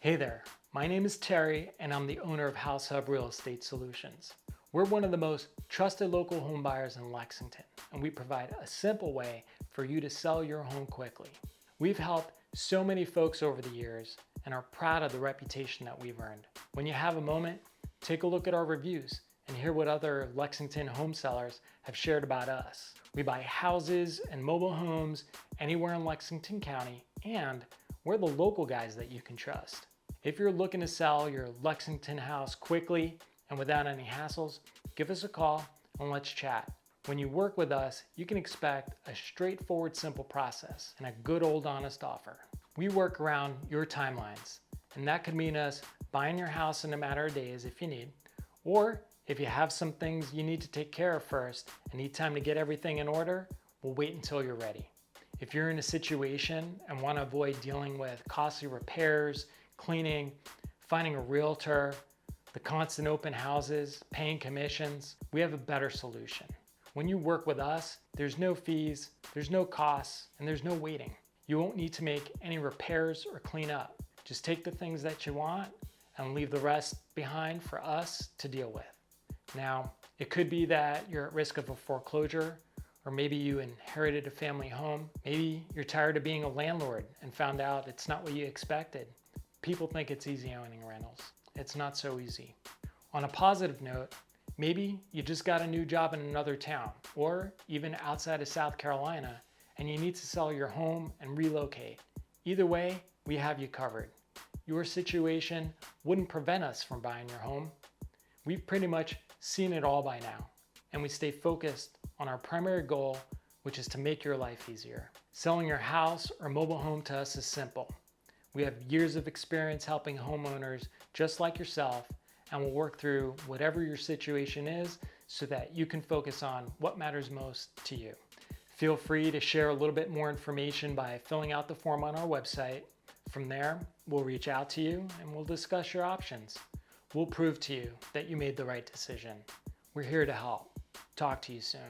Hey there, my name is Terry and I'm the owner of House Hub Real Estate Solutions. We're one of the most trusted local home buyers in Lexington, and we provide a simple way for you to sell your home quickly. We've helped so many folks over the years and are proud of the reputation that we've earned. When you have a moment, take a look at our reviews and hear what other Lexington home sellers have shared about us. We buy houses and mobile homes anywhere in Lexington County, and we're the local guys that you can trust. If you're looking to sell your Lexington house quickly and without any hassles, give us a call and let's chat. When you work with us, you can expect a straightforward, simple process and a good old honest offer. We work around your timelines, and that could mean us buying your house in a matter of days if you need, or if you have some things you need to take care of first and need time to get everything in order, we'll wait until you're ready. If you're in a situation and want to avoid dealing with costly repairs, cleaning, finding a realtor, the constant open houses, paying commissions, we have a better solution. When you work with us, there's no fees, there's no costs, and there's no waiting. You won't need to make any repairs or clean up. Just take the things that you want and leave the rest behind for us to deal with. Now, it could be that you're at risk of a foreclosure, or maybe you inherited a family home. Maybe you're tired of being a landlord and found out it's not what you expected. People think it's easy owning rentals. It's not so easy. On a positive note, maybe you just got a new job in another town or even outside of South Carolina and you need to sell your home and relocate. Either way, we have you covered. Your situation wouldn't prevent us from buying your home. We've pretty much seen it all by now, and we stay focused on our primary goal, which is to make your life easier. Selling your house or mobile home to us is simple. We have years of experience helping homeowners just like yourself, and we'll work through whatever your situation is so that you can focus on what matters most to you. Feel free to share a little bit more information by filling out the form on our website. From there, we'll reach out to you and we'll discuss your options. We'll prove to you that you made the right decision. We're here to help. Talk to you soon.